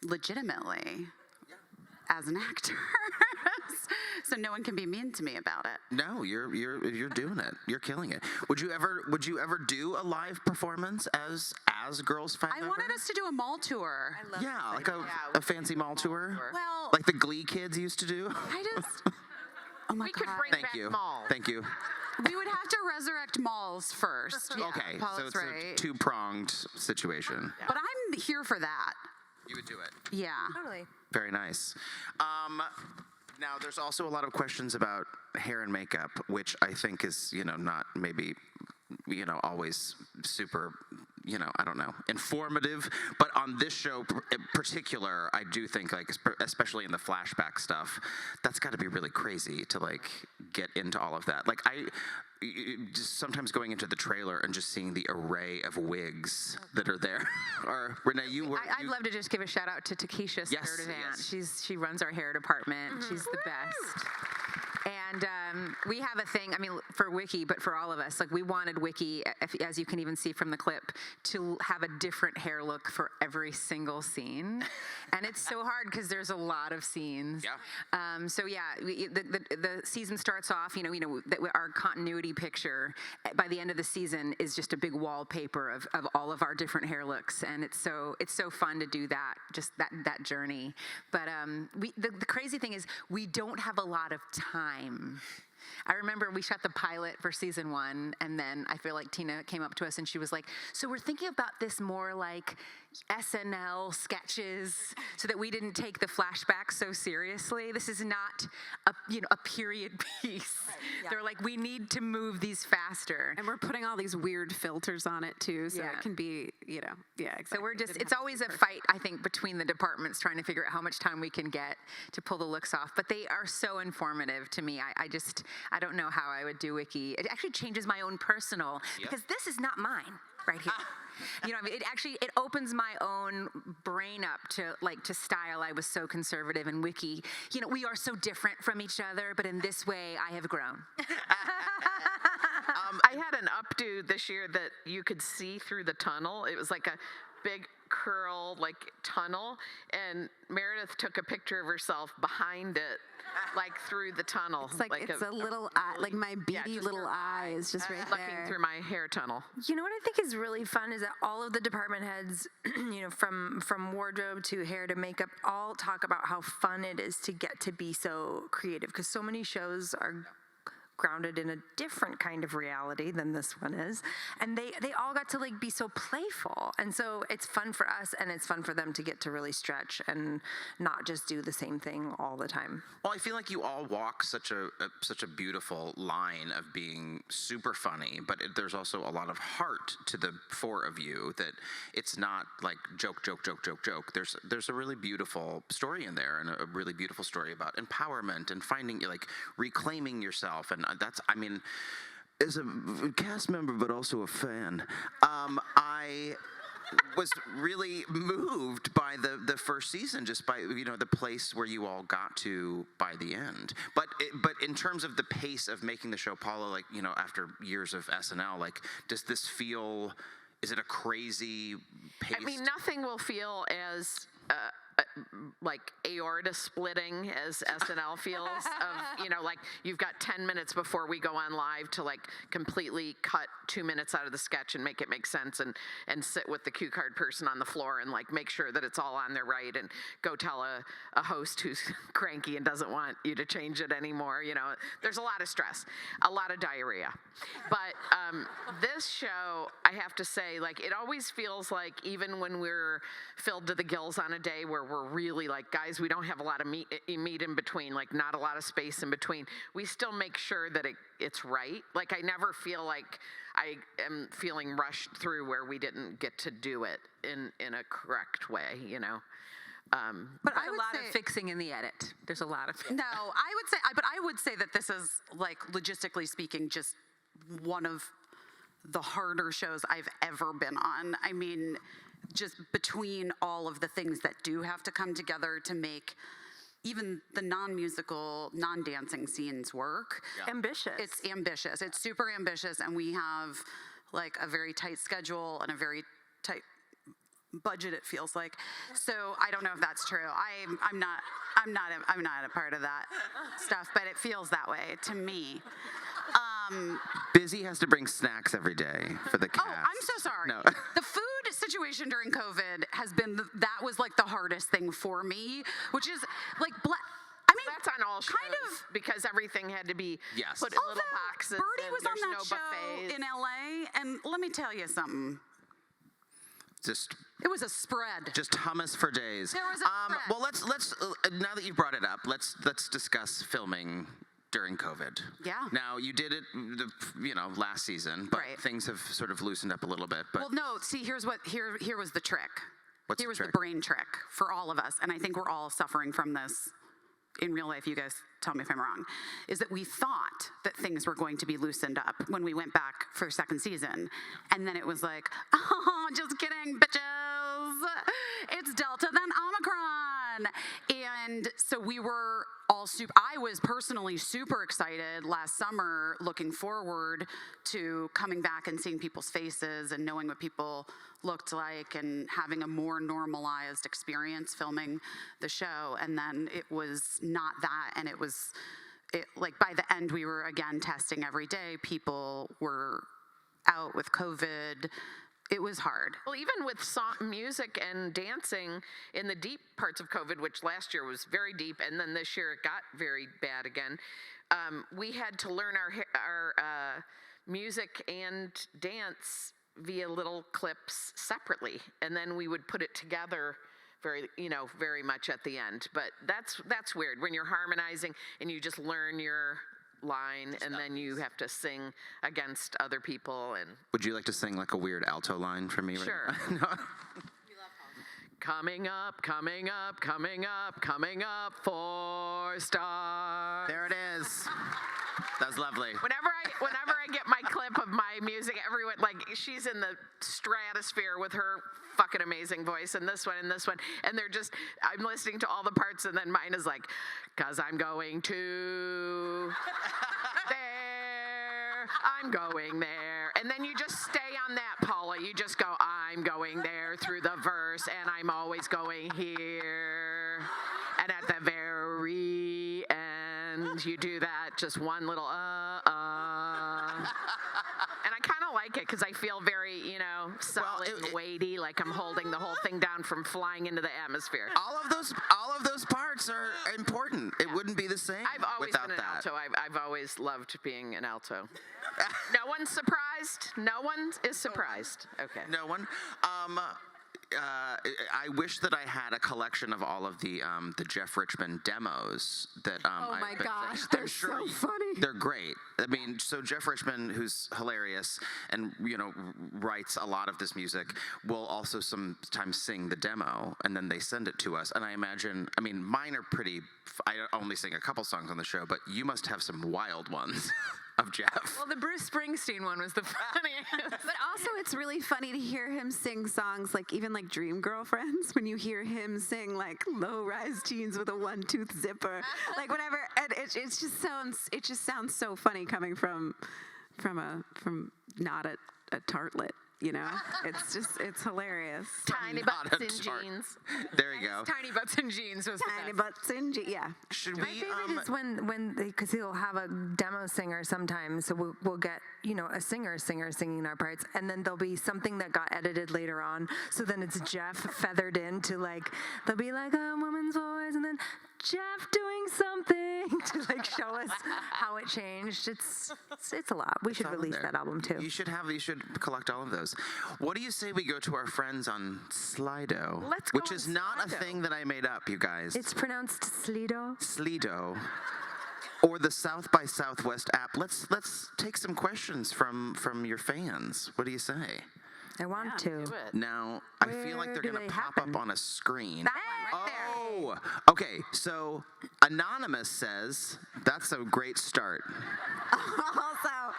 B: legitimately as an actor. So no one can be mean to me about it.
A: No, you're doing it. You're killing it. Would you ever do a live performance as Girls5eva?
B: I wanted us to do a mall tour.
A: Yeah, like a fancy mall tour.
B: Well,
A: Like the Glee kids used to do.
B: I just, oh my
C: We could
B: God.
C: bring
A: Thank
C: back
A: you.
C: Mall.
A: Thank you.
B: We would have to resurrect malls first. Yeah,
A: Okay,
B: Paula's
A: so it's
B: right.
A: a two-pronged situation.
B: But I'm here for that.
A: You would do it.
B: Yeah.
F: Totally.
A: Very nice. Now, there's also a lot of questions about hair and makeup, which I think is, not maybe, always super, I don't know, informative. But on this show in particular, I do think, like, especially in the flashback stuff, that's got to be really crazy to, like, get into all of that. Like, just sometimes going into the trailer and just seeing the array of wigs that are there. Or Renee,
E: I'd love to just give a shout out to Takesha Sturdivant.
A: Yes.
E: She runs our hair department. She's the best. And we have a thing, for Wiki, but for all of us, like we wanted Wiki, as you can even see from the clip, to have a different hair look for every single scene. And it's so hard because there's a lot of scenes.
A: Yeah.
E: The season starts off, our continuity picture by the end of the season is just a big wallpaper of all of our different hair looks. And it's so fun to do that, just that journey. But the crazy thing is we don't have a lot of time. I remember we shot the pilot for season 1, and then I feel like Tina came up to us and she was like, so we're thinking about this more like SNL sketches so that we didn't take the flashback so seriously. This is not a period piece. Right, yeah. They're like, we need to move these faster.
D: And we're putting all these weird filters on it too, so it can be, exactly.
E: So we're it's always a fight, I think, between the departments trying to figure out how much time we can get to pull the looks off. But they are so informative to me. I don't know how I would do Wiki. It actually changes my own personal, because this is not mine right here. It opens my own brain up to style. I was so conservative, and Wiki, we are so different from each other, but in this way I have grown.
C: I had an updo this year that you could see through the tunnel. It was like a big curl, like tunnel, and Meredith took a picture of herself behind it, like through the tunnel.
D: It's like it's a little eye, like my beady little eyes, just right
C: looking
D: there.
C: through my hair tunnel.
F: You know what I think is really fun is that all of the department heads, from wardrobe to hair to makeup, all talk about how fun it is to get to be so creative, because so many shows are grounded in a different kind of reality than this one is, and they all got to be so playful, and so it's fun for us and it's fun for them to get to really stretch and not just do the same thing all the time.
A: Well, I feel like you all walk such a beautiful line of being super funny, but there's also a lot of heart to the four of you, that it's not like joke. There's a really beautiful story in there, and a really beautiful story about empowerment and finding, reclaiming yourself. And that's, as a cast member, but also a fan, I was really moved by the first season, just by the place where you all got to by the end. But in terms of the pace of making the show, Paula, after years of SNL, does this feel? Is it a crazy pace?
C: Nothing will feel as aorta splitting as SNL feels. You've got 10 minutes before we go on live to completely cut 2 minutes out of the sketch and make it make sense, and sit with the cue card person on the floor and make sure that it's all on there right, and go tell a host who's cranky and doesn't want you to change it anymore. There's a lot of stress, a lot of diarrhea. But this show, I have to say, it always feels like, even when we're filled to the gills on a day where we're really guys, we don't have a lot of meat in between, not a lot of space in between, we still make sure that it's right. I never feel like I am feeling rushed through where we didn't get to do it in a correct way,
B: But
E: There's a lot of fixing in the edit. There's a lot of
B: No, I would say that this is, logistically speaking, just one of the harder shows I've ever been on. Just between all of the things that do have to come together to make even the non-musical, non-dancing scenes work.
F: Yeah. Ambitious.
B: It's ambitious. It's super ambitious, and we have a very tight schedule and a very tight budget, it feels like. So I don't know if that's true. I'm not a part of that stuff, but it feels that way to me.
A: Busy has to bring snacks every day for the cast.
B: Oh, I'm so sorry.
A: No.
B: The food situation during COVID has been that was the hardest thing for me, which is
C: that's on all shows. Because everything had to be
A: Yes.
C: put in little boxes.
B: Birdie
C: and
B: was on
C: there's
B: that
C: no
B: show
C: buffets.
B: in LA, and let me tell you something. It was a spread.
A: Just hummus for days.
B: There was a spread.
A: Well, let's now that you've brought it up, let's discuss filming during COVID.
B: Yeah.
A: Now you did it, last season, but
B: Right.
A: things have sort of loosened up a little bit. But
B: Well, no. See, here was the trick.
A: What's
B: Here
A: the
B: was
A: trick?
B: the brain trick for all of us, and I think we're all suffering from this in real life. You guys tell me if I'm wrong. Is that we thought that things were going to be loosened up when we went back for second season, and then it was like, oh, just kidding, bitches. It's Delta then Omicron, and so we were all I was personally super excited last summer, looking forward to coming back and seeing people's faces and knowing what people looked like and having a more normalized experience filming the show. And then it was not that, and like by the end we were again testing every day. People were out with COVID. It was hard.
C: Well, even with music and dancing in the deep parts of COVID, which last year was very deep, and then this year it got very bad again, we had to learn our music and dance via little clips separately, and then we would put it together very much at the end. But that's weird when you're harmonizing and you just learn your line and then you have to sing against other people. And
A: would you like to sing like a weird alto line for me?
C: Sure.
A: Right now?
C: Coming up, coming up, coming up, coming up, 4 stars.
A: There it is. That was lovely.
C: Whenever I get my clip of my music, everyone, like, she's in the stratosphere with her fucking amazing voice, and this one, and they're just, I'm listening to all the parts, and then mine is like, 'cause I'm going to there, I'm going there, and then you just stay on that, Paula. You just go, I'm going there through the verse, and I'm always going here, and at the very end, you do that, just one little and I kind of like it because I feel very, solid and weighty, like I'm holding the whole thing down from flying into the atmosphere.
A: All of those parts are important. It wouldn't be the same
C: I've always
A: without
C: been an
A: that.
C: alto. I've always loved being an alto. No one's surprised. No one is surprised. Okay.
A: No one. I wish that I had a collection of all of the Jeff Richmond demos that
D: Oh
A: I've
D: my
A: been-
D: gosh,
A: I'm
D: they're
A: sure
D: so funny.
A: They're great. I mean, so Jeff Richmond, who's hilarious and writes a lot of this music, will also sometimes sing the demo and then they send it to us. And I imagine, mine are pretty. I only sing a couple songs on the show, but you must have some wild ones. Of Jeff.
E: Well, the Bruce Springsteen one was the funniest.
D: But also, it's really funny to hear him sing songs like even like Dream Girlfriends. When you hear him sing like low-rise jeans with a one-tooth zipper, like whatever, and it just sounds so funny coming from not a tartlet. It's hilarious.
C: Tiny
A: Not
C: butts
A: a
C: in
A: tart.
C: jeans.
A: There you go.
E: Tiny butts and jeans was
D: Tiny
E: the best.
D: butts in jeans. Yeah.
A: Should
F: My
A: we?
F: favorite is when because he'll have a demo singer sometimes, so we'll get a singer singing our parts, and then there'll be something that got edited later on, so then it's Jeff feathered in to like there'll be like a woman's voice, and then Jeff doing something to like show us how it changed. It's a lot. We should
A: all in
F: release
A: there.
F: that album too.
A: You should collect all of those. What do you say we go to our friends on Slido?
F: Let's go
A: Which
F: on
A: is not a
F: Slido.
A: thing that I made up, you guys.
F: It's pronounced Slido.
A: Slido. Or the South by Southwest app. Let's take some questions from your fans. What do you say?
F: I want to.
A: Now, I feel like
F: Where
A: they're
F: do
A: going to
F: they
A: pop
F: happen?
A: up on a screen.
F: That one right there.
A: Oh, okay. So Anonymous says, that's a great start.
D: Also,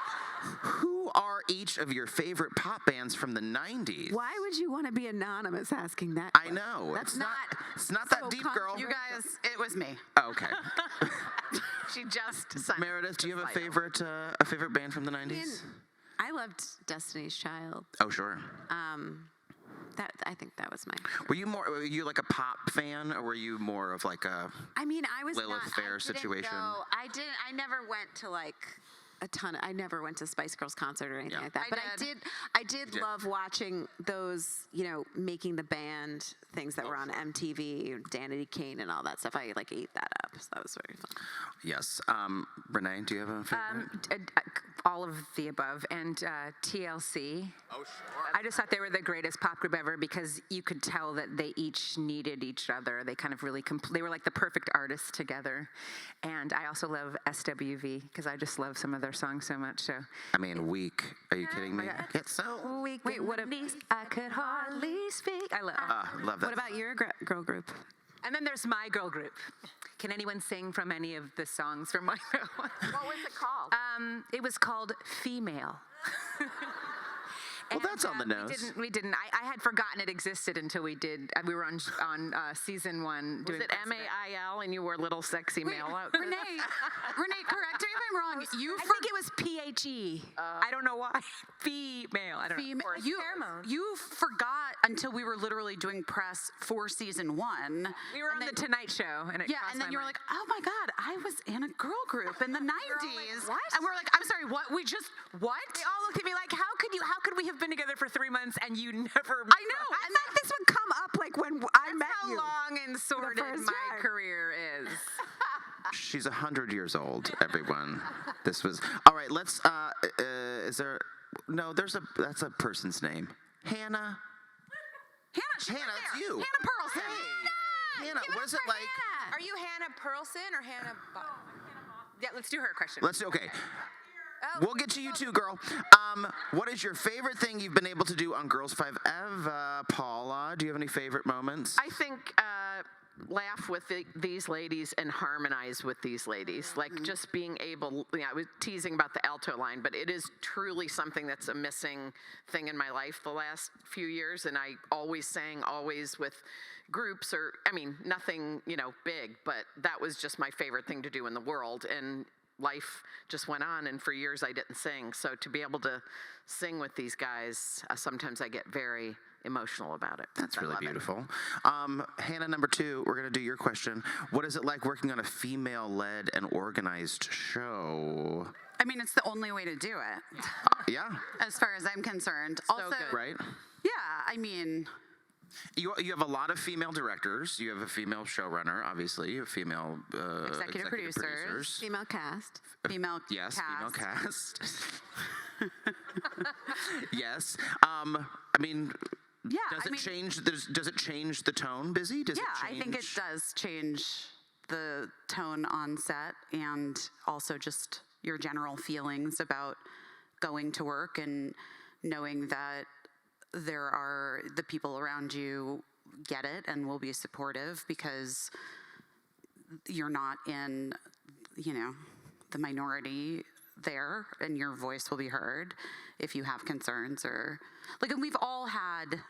A: Who are each of your favorite pop bands from the 90s?
D: why would you want to be anonymous asking that?
A: I
D: question?
A: know.
D: That's
A: It's not
D: so
A: that deep, girl.
B: You guys, it was me.
A: Oh, okay.
C: She just sent
A: Meredith, do you have a
C: Slido.
A: favorite band from the 90s?
D: I loved Destiny's Child.
A: Oh, sure.
D: I think that was my.
A: Were you like a pop fan, or were you more of like a?
D: I mean, I was
A: Lilith
D: not.
A: Fair
D: I didn't
A: situation.
D: Go, I never went to like a ton. I never went to Spice Girls concert or anything
A: Yeah.
D: like that. But I did love watching those. Making the band things that were on MTV, Danity Kane, and all that stuff. I ate that up. So that was very fun.
A: Yes. Renee, do you have a favorite?
E: All of the above, and TLC.
A: Oh, sure.
E: I just thought they were the greatest pop group ever because you could tell that they each needed each other. They kind of really, they were like the perfect artists together. And I also love SWV because I just love some of their songs so much. So
A: I mean, Weak. Are you kidding me? It's so...
E: weak. Wait, what? I could hardly speak. I love.
A: love that.
D: What about your girl group?
E: And then there's my girl group. Can anyone sing from any of the songs from my girl?
C: What was it called?
E: It was called Female.
A: Well, that's on the nose.
E: We didn't. I had forgotten it existed until we did. We were on season 1.
C: Was it MAIL and you were little sexy male out?
B: Renee, correct me if I'm wrong.
E: I think it was PHE. I don't know why. Female. I don't know.
B: You forgot until we were literally doing press for season 1.
E: We were on the Tonight Show, and
B: and then you were like, "Oh my God, I was in a girl group in the '90s."
E: what?
B: And we're like, "I'm sorry, what? We just what?"
E: They all looked at me like, "How could we have been together for 3 months and you never?"
D: I know. I thought this would come up like when I met you.
E: How long and sordid my career is.
A: She's 100 years old, everyone. This was... All right, let's... is there... No, that's a person's name. Hannah.
B: Hannah,
A: Hannah, it's you.
B: Hannah Pearlson.
A: Hannah, what is it like?
E: Are you Hannah Pearlson or Hannah? Yeah, let's do her question.
A: Okay. We'll get to you too, girl. What is your favorite thing you've been able to do on Girls5eva? Paula, do you have any favorite moments?
C: I think laugh with these ladies and harmonize with these ladies. Like just being able, I was teasing about the alto line, but it is truly something that's a missing thing in my life the last few years. And I always sang, always with groups or, nothing, big, but that was just my favorite thing to do in the world. And life just went on, and for years I didn't sing. So to be able to sing with these guys, sometimes I get very emotional about it.
A: That's really beautiful. Hannah, number 2, we're going to do your question. What is it like working on a female-led and organized show?
B: I mean, it's the only way to do it.
A: Yeah.
B: As far as I'm concerned.
C: So
B: also,
C: good.
A: Right?
B: Yeah, I mean...
A: You have a lot of female directors. You have a female showrunner, obviously. You have female
B: executive producers.
D: Female cast.
B: Female
A: yes,
B: cast.
A: female cast. Yes. Does it change the tone, Busy?
B: I think it does change the tone on set and also just your general feelings about going to work and knowing that the people around you get it and will be supportive because you're not in, the minority there, and your voice will be heard if you have concerns and we've all had,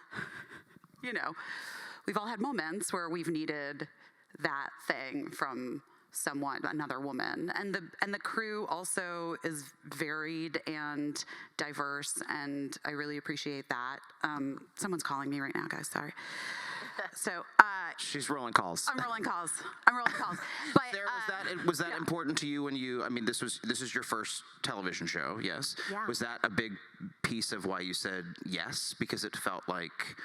B: we've all had moments where we've needed that thing from another woman, and the crew also is varied and diverse, and I really appreciate that. Someone's calling me right now, guys. Sorry. So
A: she's rolling calls.
B: I'm rolling calls. But
A: Sarah, was that important to you when you? This is your first television show, yes?
E: Yeah.
A: Was that a big piece of why you said yes? Because it felt like,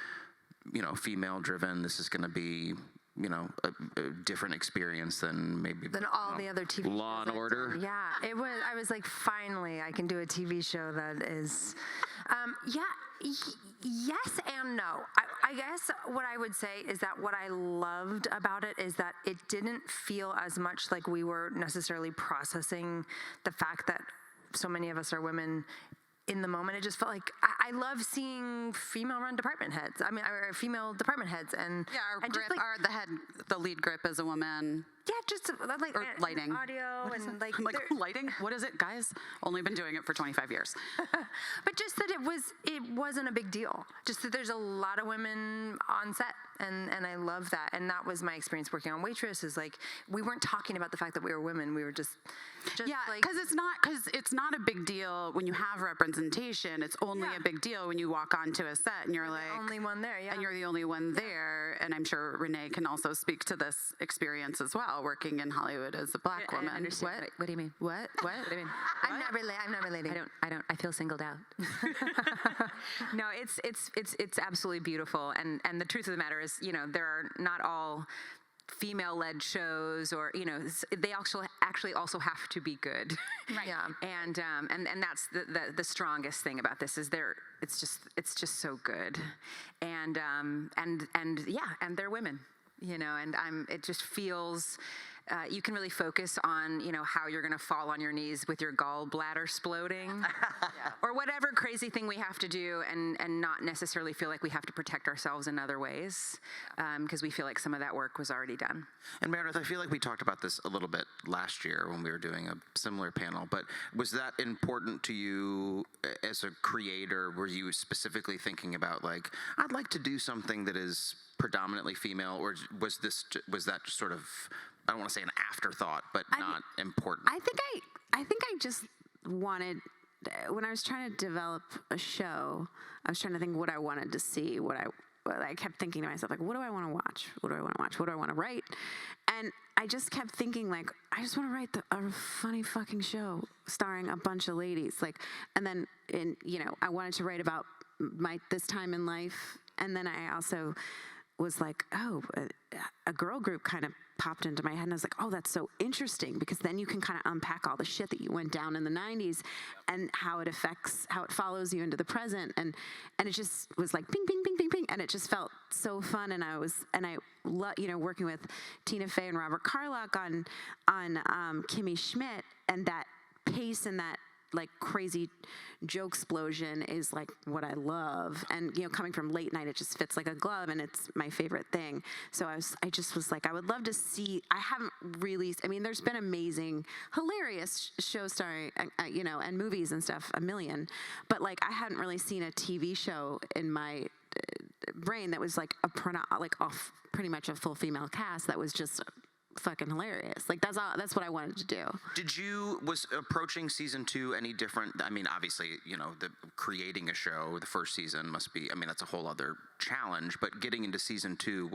A: female driven. This is going to be, a different experience than maybe
F: all the other TV
A: Law
F: shows
A: and Order.
F: Yeah, it was. I was like, finally, I can do a TV show that is, yes and no. I guess what I would say is that what I loved about it is that it didn't feel as much like we were necessarily processing the fact that so many of us are women in the moment. It just felt like I love seeing female-run department heads. Or female department heads, and
B: our grip, the lead grip is a woman.
F: Yeah, just like
B: or lighting,
F: audio,
B: what is
F: and
B: it?
F: like
B: I'm like lighting. What is it, guys? Only been doing it for 25 years.
F: But just that it wasn't a big deal. Just that there's a lot of women on set, and I love that. And that was my experience working on Waitress. Is like we weren't talking about the fact that we were women. We were just like,
B: because it's not a big deal when you have representation. It's only a big deal when you walk onto a set and you're like
F: the only one there. Yeah,
B: and you're the only one there. And I'm sure Renee can also speak to this experience as well, working in Hollywood as a black woman.
E: I understand. What do you mean?
B: What?
E: What do you mean?
F: I'm not relating.
E: I feel singled out. No, it's absolutely beautiful. And the truth of the matter is, there are not all female-led shows, or they actually also have to be good.
B: Right.
E: Yeah. And that's the strongest thing about this is it's just so good, and they're women, and it just feels. You can really focus on, how you're going to fall on your knees with your gallbladder exploding, or whatever crazy thing we have to do, and not necessarily feel like we have to protect ourselves in other ways, because we feel like some of that work was already done.
A: And Meredith, I feel like we talked about this a little bit last year when we were doing a similar panel, but was that important to you as a creator? Were you specifically thinking about, like, I'd like to do something that is predominantly female, or was that just sort of, I don't want to say an afterthought, but not important?
D: I think I just wanted, when I was trying to develop a show, I was trying to think what I wanted to see, I kept thinking to myself, like, what do I want to watch? What do I want to watch? What do I want to write? And I just kept thinking, like, I just want to write a funny fucking show starring a bunch of ladies. Like, and then, I wanted to write about this time in life. And then I also was like, oh, a girl group kind of popped into my head, and I was like, oh, that's so interesting, because then you can kind of unpack all the shit that you went down in the 90s and how it follows you into the present, and it just was like ping, ping, ping, ping, ping, and it just felt so fun, and I working with Tina Fey and Robert Carlock on Kimmy Schmidt, and that pace and that like crazy joke explosion is like what I love, and coming from late night, it just fits like a glove, and it's my favorite thing. So I just was like, I would love to see. I haven't really. I mean, there's been amazing, hilarious shows starring, and movies and stuff, a million, but like I hadn't really seen a TV show in my brain that was like pretty much a full female cast that was just fucking hilarious. Like that's what I wanted to do.
A: Was approaching season 2 any different? I mean, obviously, the creating a show, the first season must be, I mean, that's a whole other challenge, but getting into season 2,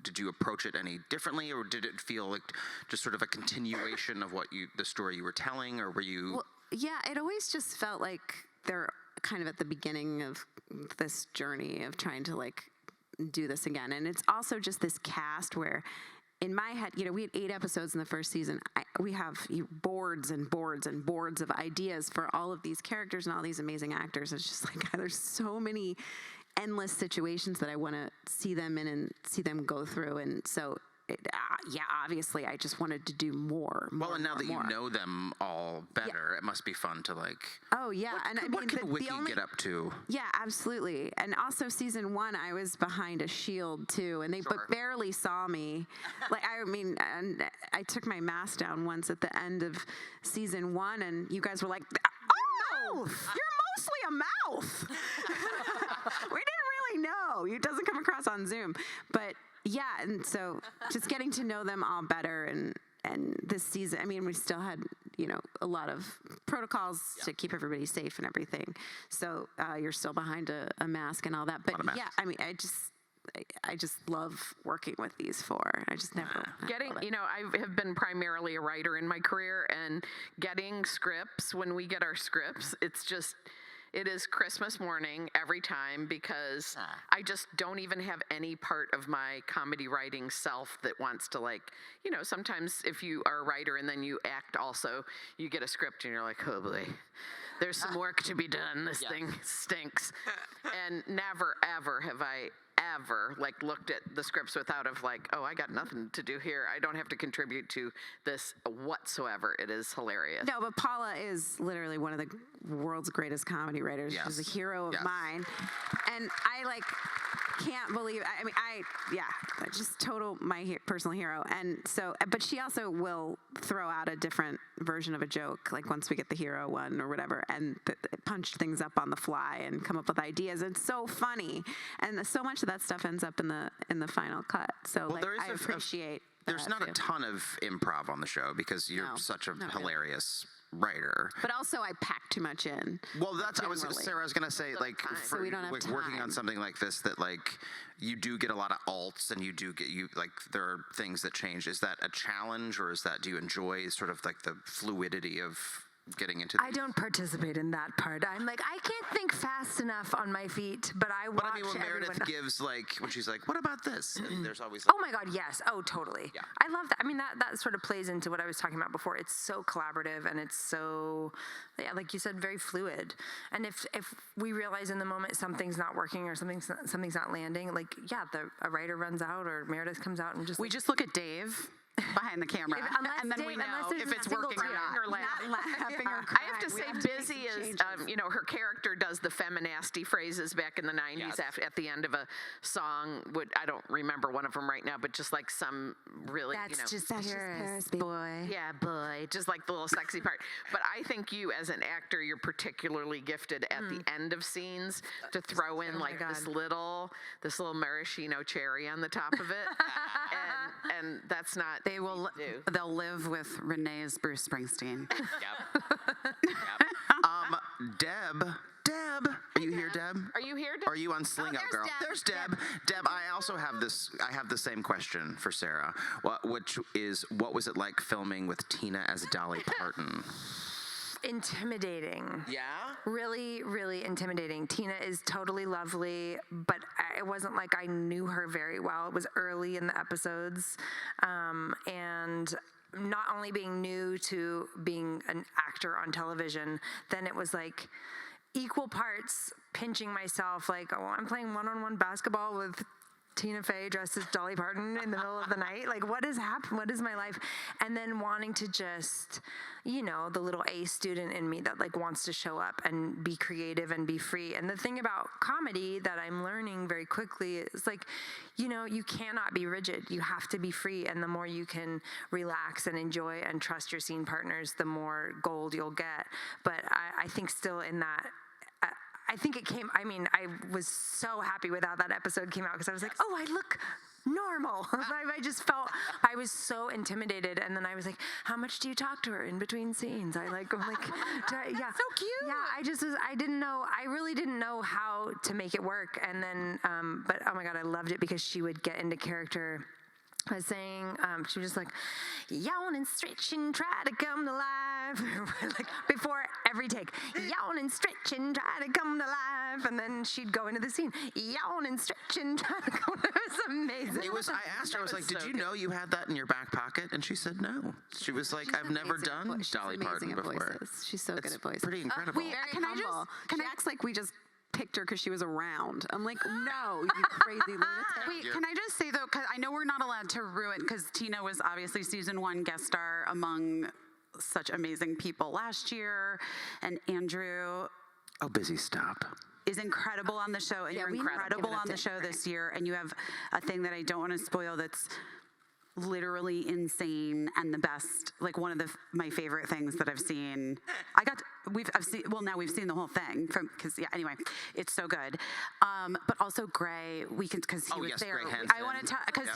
A: did you approach it any differently, or did it feel like just sort of a continuation of the story you were telling, or were you?
D: Well, yeah, it always just felt like they're kind of at the beginning of this journey of trying to like do this again. And it's also just this cast where, in my head, we had 8 episodes in the first season. We have boards and boards and boards of ideas for all of these characters and all these amazing actors. It's just like, there's so many endless situations that I want to see them in and see them go through. And so, obviously, I just wanted to do more.
A: Well, and now that you know them all better, it must be fun to like.
D: Oh yeah,
A: What can Wiki get up to?
D: Yeah, absolutely. And also, season 1, I was behind a shield too, and they barely saw me. And I took my mask down once at the end of season 1, and you guys were like, "Oh, you're mostly a mouth." We didn't really know. It doesn't come across on Zoom, but. Yeah, and so just getting to know them all better, and this season, I mean, we still had, a lot of protocols to keep everybody safe and everything. So you're still behind a mask and all that. But yeah, I mean, I just love working with these 4. I just never
C: I have been primarily a writer in my career, and getting scripts, when we get our scripts, it is Christmas morning every time, because I just don't even have any part of my comedy writing self that wants to sometimes if you are a writer and then you act also, you get a script and you're like, oh boy, there's some work to be done. This thing stinks. And never, ever have I ever looked at the scripts without oh, I got nothing to do here. I don't have to contribute to this whatsoever. It is hilarious.
D: No, but Paula is literally one of the world's greatest comedy writers.
A: Yes.
D: She's a hero of mine. And I can't believe, just total my personal hero. And so, but she also will throw out a different version of a joke, once we get the hero one or whatever, and punch things up on the fly and come up with ideas. It's so funny. And so much of that stuff ends up in the final cut. So I appreciate
A: there's not a ton of improv on the show because you're such a hilarious writer.
D: But also I pack too much in.
A: Well, Sarah, I was going to say,
D: so we don't have
A: working on something like this, that you do get a lot of alts, and there are things that change. Is that a challenge, or do you enjoy sort of the fluidity of getting into
F: I don't participate in that part. I'm like, I can't think fast enough on my feet, but I watch
A: But I mean, when
F: everyone.
A: Meredith gives, like, when she's like, what about this? And there's always,
F: Oh my God, yes. Oh, totally.
A: Yeah.
F: I love that. I mean, that sort of plays into what I was talking about before. It's so collaborative and it's so, yeah, like you said, very fluid. And if we realize in the moment something's not working or something's not landing, like, yeah, a writer runs out or Meredith comes out and
B: We just look at Dave behind the camera,
F: unless
B: and then we
F: Dave-
B: know
F: unless there's
B: if
F: not
B: it's
F: a single
B: working or
F: tear.
B: not.
C: Or laughing.
D: laughing or
C: I have to
D: crying.
C: say,
D: We have to make
C: Busy
D: some
C: is,
D: changes.
C: her character does the feminasty phrases back in the 90s
A: Yes.
C: at the end of a song. I don't remember one of them right now, but just like some really,
F: That's just
D: That's just Paris, baby.
F: boy.
C: yeah, boy, just like the little sexy part. But I think you, as an actor, you're particularly gifted at the end of scenes to throw in like this little maraschino cherry on the top of it, and that's not
B: They'll live with Renee's Bruce Springsteen.
A: Deb, are you here, Deb?
C: Are you here, Deb?
A: Are you on Sling Out
C: there's
A: Girl?
C: Deb.
A: There's Deb. Deb, I also have this. I have the same question for Sarah, which is, what was it like filming with Tina as Dolly Parton?
F: Intimidating.
A: Yeah.
F: Really, really intimidating. Tina is totally lovely, but it wasn't like I knew her very well. It was early in the episodes. And not only being new to being an actor on television, then it was like equal parts pinching myself, like, oh, I'm playing one-on-one basketball with Tina Fey dressed as Dolly Parton in the middle of the night. Like, what is happening? What is my life? And then wanting to just, the little A student in me that like wants to show up and be creative and be free. And the thing about comedy that I'm learning very quickly is like, you cannot be rigid. You have to be free. And the more you can relax and enjoy and trust your scene partners, the more gold you'll get. But I think still in that, I think it came, I was so happy with how that episode came out because I was like, oh, I look normal. I just felt, I was so intimidated. And then I was like, how much do you talk to her in between scenes? I'm like, yeah. So cute. Yeah, I really didn't know how to make it work. And then, but oh my God, I loved it because she would get into character. I was saying, she was just like, yawn and stretch and try to come to life. Like, before every take, yawn and stretch and try to come to life. And then she'd go into the scene, yawn and stretch and try to come to life. It was amazing.
A: I asked her, I was like, did you know you had that in your back pocket? And she said no. She was like, I've never done Dolly Parton before.
D: Voices. She's so good at voices.
A: Pretty incredible.
D: Very humble. She acts like we just picked her because she was around. I'm like, no, you crazy lunatic.
B: Wait, can I just say though, because I know we're not allowed to ruin, because Tina was obviously season 1 guest star among such amazing people last year, and Andrew
A: Oh, Busy, stop.
B: is incredible on the show, and you're
D: we need to
B: incredible
D: give it
B: on
D: up
B: the
D: to
B: show this year, and you have a thing that I don't want to spoil that's literally insane and the best, like one of my favorite things that I've seen. Now we've seen the whole thing anyway, it's so good. But also Gray, because he was
A: yes,
B: there.
A: Gray Henson.
B: I want to tell, because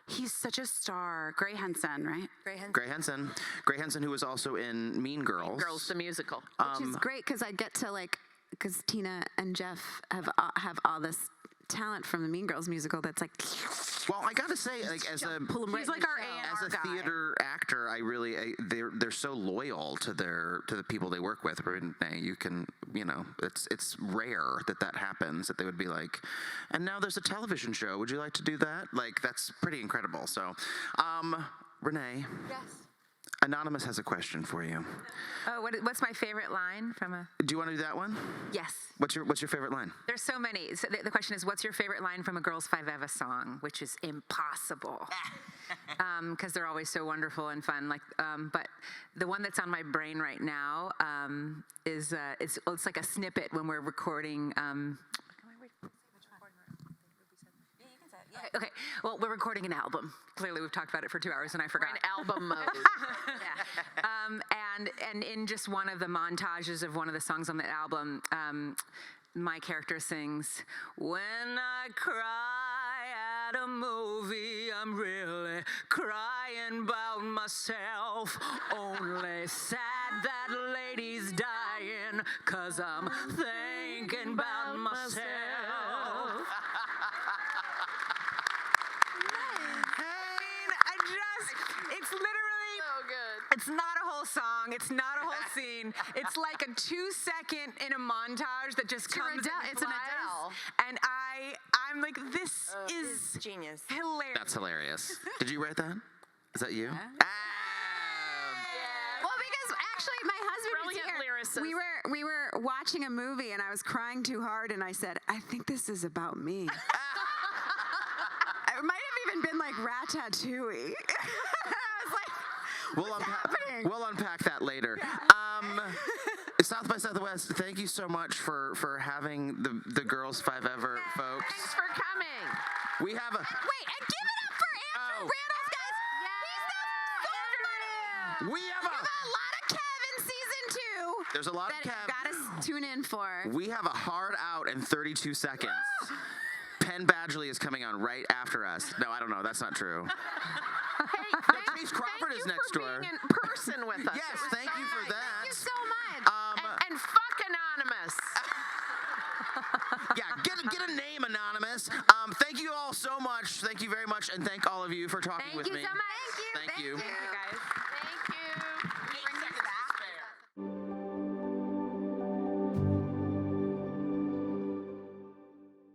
B: he's such a star. Gray Henson, right?
A: Gray Henson, who was also in Mean Girls.
C: Girls the musical.
D: Which is great because I get to because Tina and Jeff have all this talent from the Mean Girls musical that's like.
A: Well, I gotta say, like as a
B: He's like our A&R
A: as a
B: guy.
A: theater actor, they're so loyal to the people they work with. Renee, you can, it's rare that happens, that they would be like, and now there's a television show. Would you like to do that? Like, that's pretty incredible. So, Renee.
E: Yes.
A: Anonymous has a question for you.
E: Oh, what's my favorite line from a?
A: Do you want to do that one?
E: Yes.
A: What's your favorite line?
E: There's so many. So the question is, what's your favorite line from a Girls5eva song? Which is impossible, because they're always so wonderful and fun. But the one that's on my brain right now is it's like a snippet when we're recording. Okay. Well, we're recording an album. Clearly, we've talked about it for 2 hours, and I forgot.
C: We're in album mode.
E: And in just one of the montages of one of the songs on the album, my character sings, "When I cry at a movie, I'm really crying about myself. Only sad that lady's dying, 'cause I'm thinking about myself." It's literally
C: good.
E: It's not a whole song. It's not a whole scene. It's like a 2-second in a montage that just comes.
B: It's an Adele.
E: And I'm like, this is
F: Genius.
E: hilarious.
A: That's hilarious. Did you write that? Is that you?
D: Well, because actually my husband
C: Brilliant
D: was here.
C: lyricist.
D: We were watching a movie and I was crying too hard and I said, I think this is about me. It might have even been like Ratatouille. I was like,
A: We'll unpack that later. South by Southwest, thank you so much for having the Girls5eva folks.
C: Thanks for coming.
A: We have a
D: wait, and give it up for Andrew Rannells, guys. He's so funny.
A: we have
D: A lot of Kev in season 2.
A: there's a lot of
D: That
A: Kev.
D: gotta tune in for.
A: We have a hard out in 32 seconds. Penn Badgley is coming on right after us. No, I don't know. That's not true.
C: Hey,
A: Chase Crawford is next
C: for
A: door.
C: being in person with us.
A: Yes,
C: It was
A: thank
C: so
A: you for
C: nice.
A: that.
D: Thank you so much.
C: And fuck Anonymous.
A: Yeah, get a name, Anonymous. Thank you all so much. Thank you very much, and thank all of you for talking with me.
G: Thank you so much.
A: Thank you.
E: Thank you, guys.